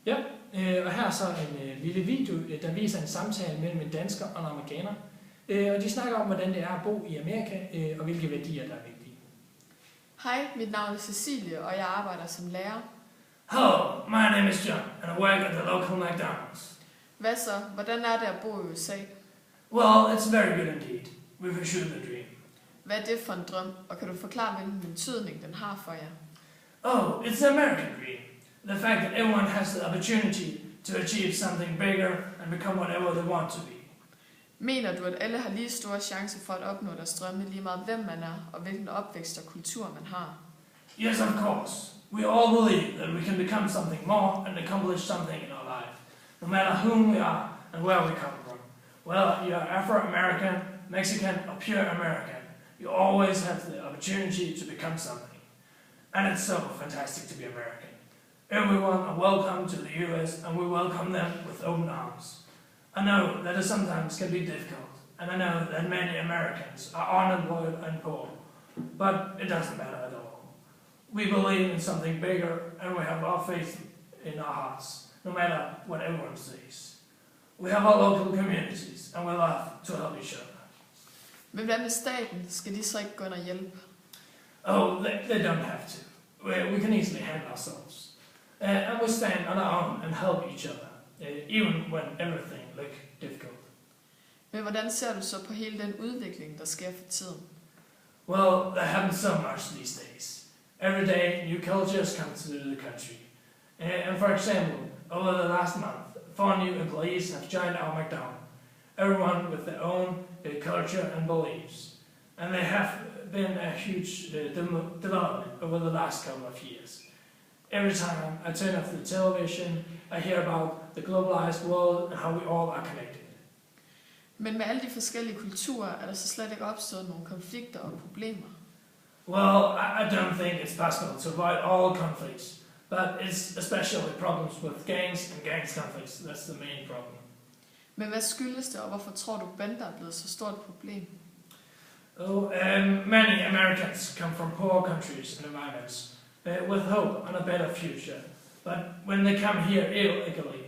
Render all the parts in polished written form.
Ja, og her er så en lille video, der viser en samtale mellem en dansker og en amerikaner. Og de snakker om, hvordan det er at bo i Amerika, og hvilke værdier, der er vigtige. Hej, mit navn er Cecilie, og jeg arbejder som lærer. Hello, my name is John, and I work at the local McDonald's. Hvad så? Hvordan er det at bo i USA? Well, it's very good indeed. We pursue the dream. Hvad er det for en drøm, og kan du forklare, hvilken betydning den har for jer? Oh, it's the American dream. The fact that everyone has the opportunity to achieve something bigger and become whatever they want to be. Mener du, at alle har lige store chancer for at opnå deres drømme, lige meget hvem man er, og hvilken opvækst og kultur man har? Yes, of course. We all believe that we can become something more and accomplish something in our life, no matter whom we are and where we come from. Whether you're Afro-American, Mexican, or pure American, you always have the opportunity to become something. And it's so fantastic to be American. Everyone are welcome to the US, and we welcome them with open arms. I know that it sometimes can be difficult, and I know that many Americans are unemployed and poor, but it doesn't matter at all. We believe in something bigger, and we have our faith in our hearts, no matter what everyone says. We have our local communities, and we love to help each other. Men hvad med staten? Skal de så ikke gå ind og hjælpe? Oh, they don't have to. We can easily handle ourselves. And we stand on our own and help each other, even when everything looks difficult. Men hvordan ser du så på hele den udvikling, der sker for tiden? Well, there happens so much these days. Every day, new cultures come to the country. And for example, over the last month, 4 new employees have joined our McDonald's. Everyone with their own culture and beliefs. And there have been a huge development over the last couple of years. Every time I turn off the television, I hear about the globalized world and how we all are connected. Men med alle de forskellige kulturer, er der så slet ikke opstået nogle konflikter og problemer? Well, I don't think it's possible to avoid all conflicts, but it's especially problems with gangs and gangs conflicts. That's the main problem. Men hvad skyldes det, og hvorfor tror du, bander er blevet så stort et problem? Oh, many Americans come from poor countries and environments with hope on a better future. But when they come here illegally,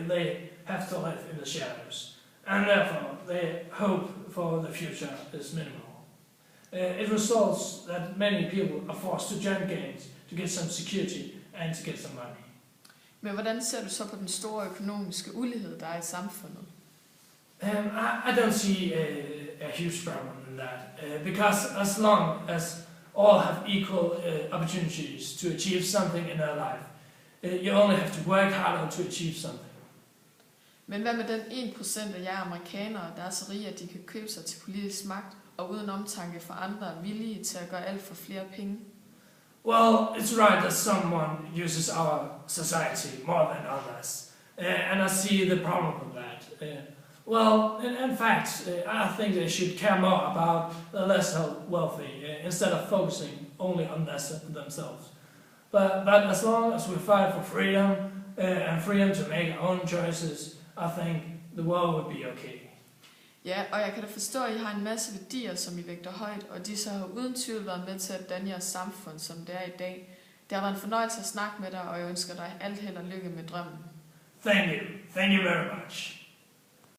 they have to live in the shadows. And therefore, their hope for the future is minimal. It results that many people are forced to join gangs to get some security and to get some money. Men hvordan ser du så på den store økonomiske ulighed, der er i samfundet? I don't see a huge problem in that, because as long as all have equal opportunities to achieve something in their life, you only have to work harder to achieve something. Men hvad med den 1% af jer amerikanere, der er så rige, at de kan købe sig til politisk magt, og uden omtanke for andre er villige til at gøre alt for flere penge? Well, it's right that someone uses our society more than others, and I see the problem with that. Well, in fact, I think they should care more about the less wealthy instead of focusing only on themselves. But as long as we fight for freedom and freedom to make our own choices, I think the world would be okay. Ja, og jeg kan da forstå, at I har en masse værdier, som I vægter højt, og de så har uden tvivl været med til at danne jeres samfund, som det er i dag. Det har været en fornøjelse at snakke med dig, og jeg ønsker dig alt held og lykke med drømmen. Thank you. Thank you very much.